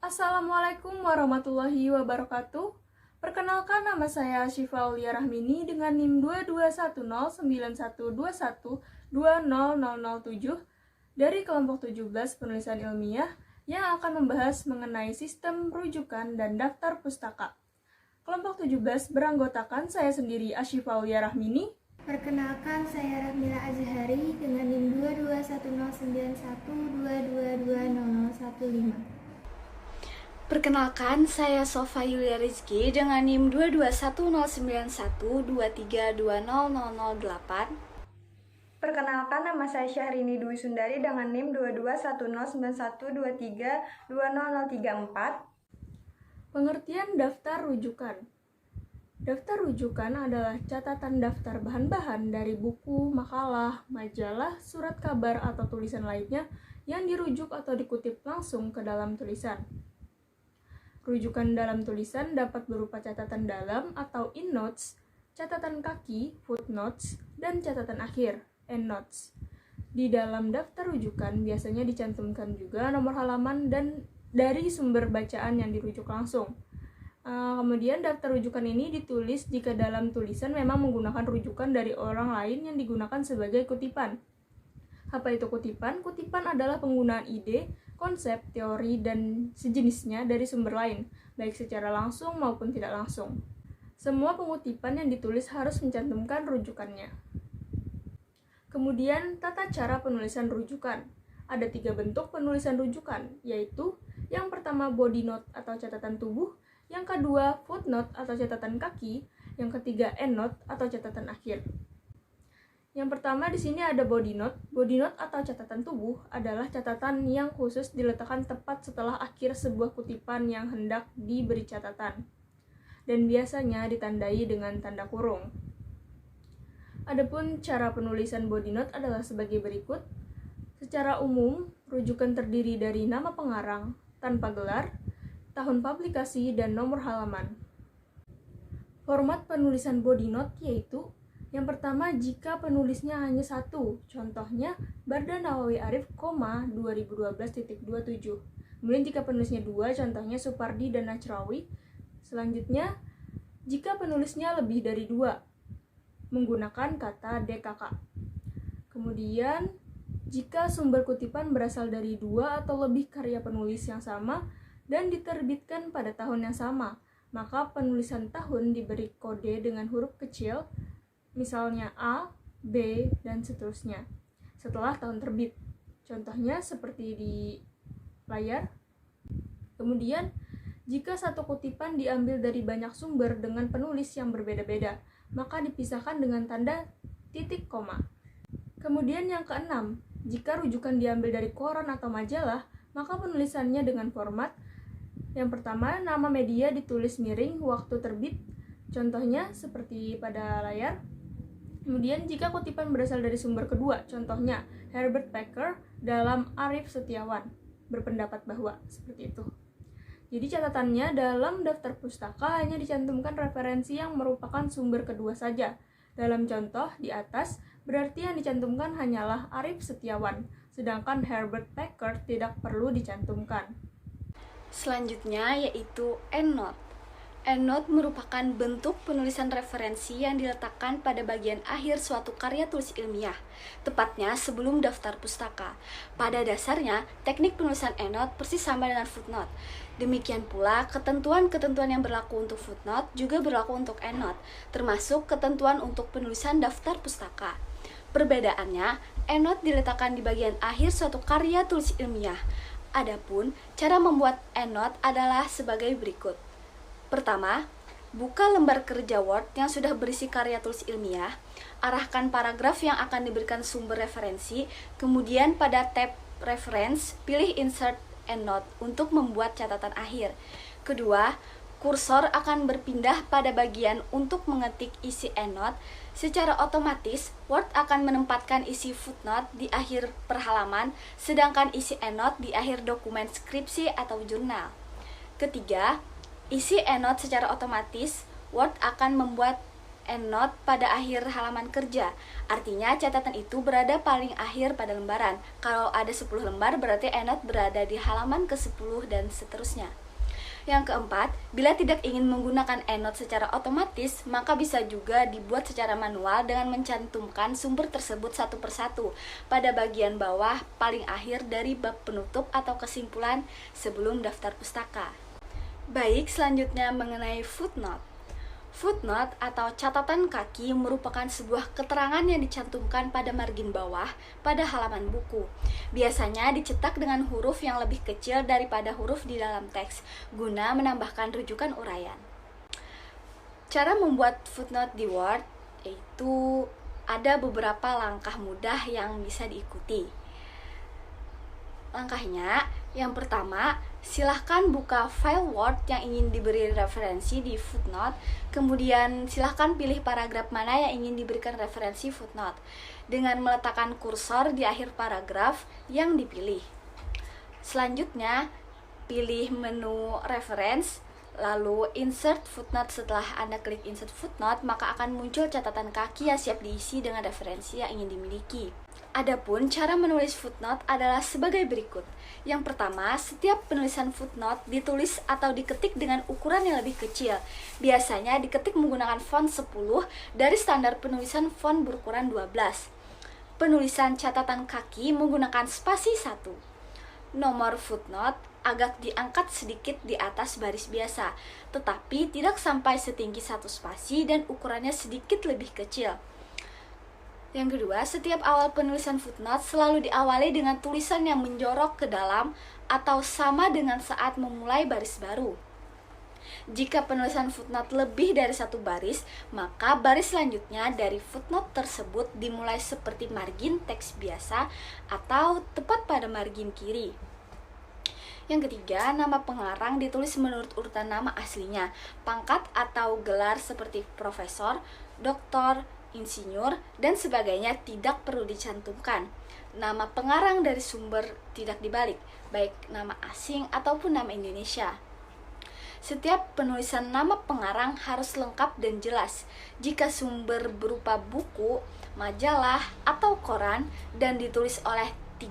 Assalamualaikum warahmatullahi wabarakatuh. Perkenalkan, nama saya Syifa Aulia Rahmini dengan NIM 22109121200007 dari kelompok 17 penulisan ilmiah yang akan membahas mengenai sistem rujukan dan daftar pustaka. Kelompok 17 beranggotakan saya sendiri Asyifa Aulia Rahmini. Perkenalkan, saya Rahmila Azhari dengan NIM 22109122200015. Perkenalkan, saya Sofa Yulia Rizky dengan NIM 22109123200008. Perkenalkan, nama saya Syahrini Dwi Sundari dengan NIM 22109123200034. Pengertian daftar rujukan. Daftar rujukan adalah catatan daftar bahan-bahan dari buku, makalah, majalah, surat kabar, atau tulisan lainnya yang dirujuk atau dikutip langsung ke dalam tulisan. Rujukan dalam tulisan dapat berupa catatan dalam atau innotes, catatan kaki, footnotes, dan catatan akhir, endnotes. Di dalam daftar rujukan biasanya dicantumkan juga nomor halaman dan dari sumber bacaan yang dirujuk langsung. Kemudian daftar rujukan ini ditulis jika dalam tulisan memang menggunakan rujukan dari orang lain yang digunakan sebagai kutipan. Apa itu kutipan? Kutipan adalah penggunaan ide, konsep, teori, dan sejenisnya dari sumber lain, baik secara langsung maupun tidak langsung. Semua pengutipan yang ditulis harus mencantumkan rujukannya. Kemudian, tata cara penulisan rujukan. Ada 3 bentuk penulisan rujukan, yaitu yang pertama body note atau catatan tubuh, yang kedua footnote atau catatan kaki, yang ketiga endnote atau catatan akhir. Yang pertama di sini ada body note. Body note atau catatan tubuh adalah catatan yang khusus diletakkan tepat setelah akhir sebuah kutipan yang hendak diberi catatan, dan biasanya ditandai dengan tanda kurung. Adapun cara penulisan body note adalah sebagai berikut. Secara umum, rujukan terdiri dari nama pengarang tanpa gelar, tahun publikasi, dan nomor halaman. Format penulisan body note yaitu yang pertama jika penulisnya hanya satu, contohnya Barda Nawawi Arif, 2012.27. Kemudian jika penulisnya 2, contohnya Supardi dan Najrawi. Selanjutnya, jika penulisnya lebih dari 2, menggunakan kata DKK. Kemudian, jika sumber kutipan berasal dari 2 atau lebih karya penulis yang sama dan diterbitkan pada tahun yang sama, maka penulisan tahun diberi kode dengan huruf kecil, misalnya A, B, dan seterusnya, setelah tahun terbit. Contohnya seperti di layar. Kemudian, jika satu kutipan diambil dari banyak sumber dengan penulis yang berbeda-beda, maka dipisahkan dengan tanda titik koma. Kemudian yang keenam, jika rujukan diambil dari koran atau majalah, maka penulisannya dengan format yang pertama, nama media ditulis miring waktu terbit, contohnya seperti pada layar. Kemudian jika kutipan berasal dari sumber kedua, contohnya Herbert Packer dalam Arif Setiawan berpendapat bahwa, seperti itu. Jadi catatannya dalam daftar pustaka hanya dicantumkan referensi yang merupakan sumber kedua saja. Dalam contoh di atas, berarti yang dicantumkan hanyalah Arif Setiawan, sedangkan Herbert Packer tidak perlu dicantumkan. Selanjutnya yaitu endnote. Endnote merupakan bentuk penulisan referensi yang diletakkan pada bagian akhir suatu karya tulis ilmiah, tepatnya sebelum daftar pustaka. Pada dasarnya, teknik penulisan endnote persis sama dengan footnote. Demikian pula, ketentuan-ketentuan yang berlaku untuk footnote juga berlaku untuk endnote, termasuk ketentuan untuk penulisan daftar pustaka. Perbedaannya, endnote diletakkan di bagian akhir suatu karya tulis ilmiah. Adapun, cara membuat endnote adalah sebagai berikut. Pertama, buka lembar kerja Word yang sudah berisi karya tulis ilmiah, arahkan paragraf yang akan diberikan sumber referensi, kemudian pada tab Reference, pilih Insert Endnote untuk membuat catatan akhir. Kedua, kursor akan berpindah pada bagian untuk mengetik isi endnote. Secara otomatis, Word akan menempatkan isi footnote di akhir perhalaman, sedangkan isi endnote di akhir dokumen skripsi atau jurnal. Ketiga, isi endnote secara otomatis, Word akan membuat EndNote pada akhir halaman kerja. Artinya catatan itu berada paling akhir pada lembaran. Kalau ada 10 lembar berarti EndNote berada di halaman ke-10 dan seterusnya. Yang keempat, bila tidak ingin menggunakan EndNote secara otomatis, maka bisa juga dibuat secara manual dengan mencantumkan sumber tersebut satu persatu pada bagian bawah paling akhir dari bab penutup atau kesimpulan sebelum daftar pustaka. Baik, selanjutnya mengenai footnote. Footnote atau catatan kaki merupakan sebuah keterangan yang dicantumkan pada margin bawah pada halaman buku. Biasanya dicetak dengan huruf yang lebih kecil daripada huruf di dalam teks, guna menambahkan rujukan uraian. Cara membuat footnote di Word yaitu ada beberapa langkah mudah yang bisa diikuti. Langkahnya, yang pertama, silahkan buka file Word yang ingin diberi referensi di footnote, kemudian silahkan pilih paragraf mana yang ingin diberikan referensi footnote, dengan meletakkan kursor di akhir paragraf yang dipilih. Selanjutnya, pilih menu reference, lalu insert footnote. Setelah Anda klik insert footnote, maka akan muncul catatan kaki yang siap diisi dengan referensi yang ingin dimiliki. Adapun cara menulis footnote adalah sebagai berikut. Yang pertama, setiap penulisan footnote ditulis atau diketik dengan ukuran yang lebih kecil. Biasanya diketik menggunakan font 10 dari standar penulisan font berukuran 12. Penulisan catatan kaki menggunakan spasi 1. Nomor footnote agak diangkat sedikit di atas baris biasa, tetapi tidak sampai setinggi 1 spasi dan ukurannya sedikit lebih kecil. Yang kedua, setiap awal penulisan footnote selalu diawali dengan tulisan yang menjorok ke dalam atau sama dengan saat memulai baris baru. Jika penulisan footnote lebih dari 1 baris, maka baris selanjutnya dari footnote tersebut dimulai seperti margin teks biasa atau tepat pada margin kiri. Yang ketiga, nama pengarang ditulis menurut urutan nama aslinya. Pangkat atau gelar seperti profesor, doktor, insinyur, dan sebagainya tidak perlu dicantumkan. Nama pengarang dari sumber tidak dibalik, baik nama asing ataupun nama Indonesia. Setiap penulisan nama pengarang harus lengkap dan jelas. Jika sumber berupa buku, majalah, atau koran dan ditulis oleh 2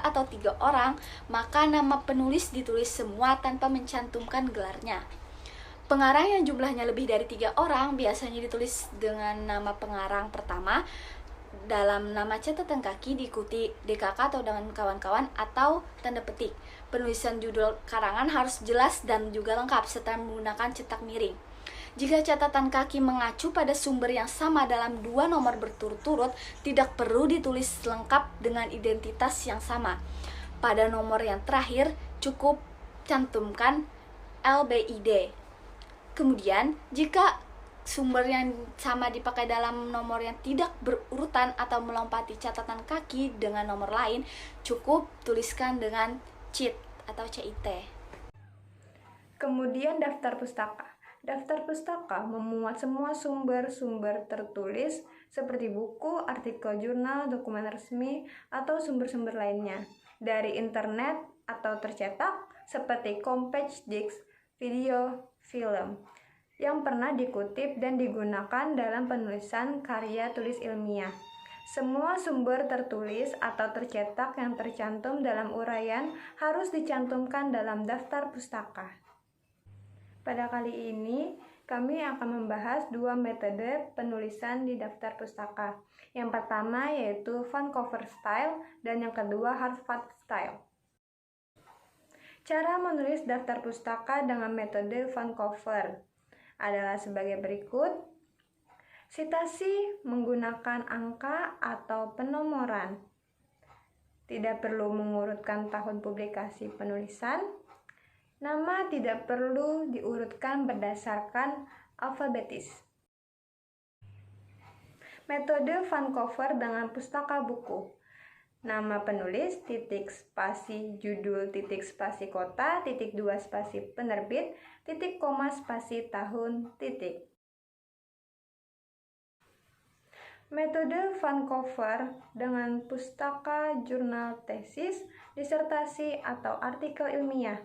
atau 3 orang, maka nama penulis ditulis semua tanpa mencantumkan gelarnya. Pengarang yang jumlahnya lebih dari 3 orang biasanya ditulis dengan nama pengarang pertama dalam nama catatan kaki, diikuti DKK atau dengan kawan-kawan atau tanda petik. Penulisan judul karangan harus jelas dan juga lengkap serta menggunakan cetak miring. Jika catatan kaki mengacu pada sumber yang sama dalam 2 nomor berturut-turut, tidak perlu ditulis lengkap dengan identitas yang sama. Pada nomor yang terakhir, cukup cantumkan LBID. Kemudian, jika sumber yang sama dipakai dalam nomor yang tidak berurutan atau melompati catatan kaki dengan nomor lain, cukup tuliskan dengan CIT atau CIT. Kemudian daftar pustaka. Daftar pustaka memuat semua sumber-sumber tertulis seperti buku, artikel jurnal, dokumen resmi, atau sumber-sumber lainnya dari internet atau tercetak seperti compact disc, video, film yang pernah dikutip dan digunakan dalam penulisan karya tulis ilmiah. Semua sumber tertulis atau tercetak yang tercantum dalam uraian harus dicantumkan dalam daftar pustaka. Pada kali ini, kami akan membahas 2 metode penulisan di daftar pustaka. Yang pertama yaitu font cover style dan yang kedua hard font style. Cara menulis daftar pustaka dengan metode font cover adalah sebagai berikut. Sitasi menggunakan angka atau penomoran. Tidak perlu mengurutkan tahun publikasi penulisan. Nama tidak perlu diurutkan berdasarkan alfabetis. Metode font cover dengan pustaka buku. Nama penulis, titik spasi judul, titik spasi kota, titik 2 spasi penerbit, titik koma spasi tahun, titik. Metode font cover dengan pustaka jurnal tesis, disertasi atau artikel ilmiah,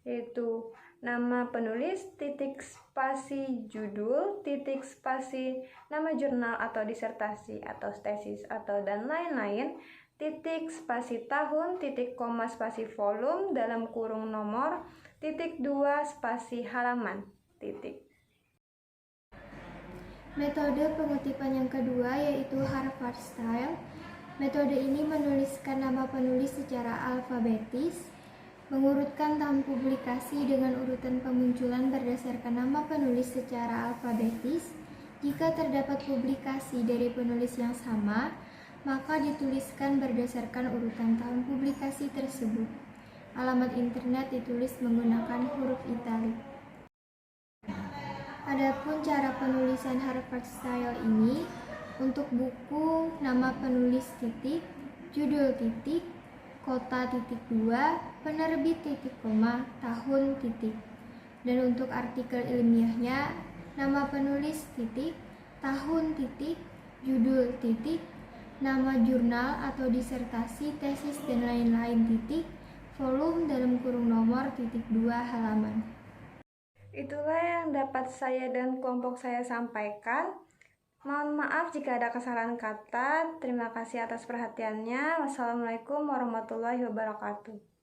yaitu nama penulis, titik spasi judul, titik spasi nama jurnal atau disertasi atau tesis atau dan lain-lain, titik spasi tahun, titik koma spasi volume dalam kurung nomor, titik 2 spasi halaman, titik. Metode pengutipan yang kedua yaitu Harvard Style. Metode ini menuliskan nama penulis secara alfabetis, mengurutkan tahun publikasi dengan urutan pemunculan berdasarkan nama penulis secara alfabetis. Jika terdapat publikasi dari penulis yang sama, maka dituliskan berdasarkan urutan tahun publikasi tersebut. Alamat internet ditulis menggunakan huruf italik. Adapun cara penulisan Harvard Style ini, untuk buku nama penulis titik, judul titik, kota titik 2, penerbit titik koma, tahun titik. Dan untuk artikel ilmiahnya, nama penulis titik, tahun titik, judul titik, nama jurnal atau disertasi, tesis dan lain-lain titik, volume dalam kurung nomor titik 2 halaman. Itulah yang dapat saya dan kelompok saya sampaikan. Mohon maaf jika ada kesalahan kata. Terima kasih atas perhatiannya. Wassalamualaikum warahmatullahi wabarakatuh.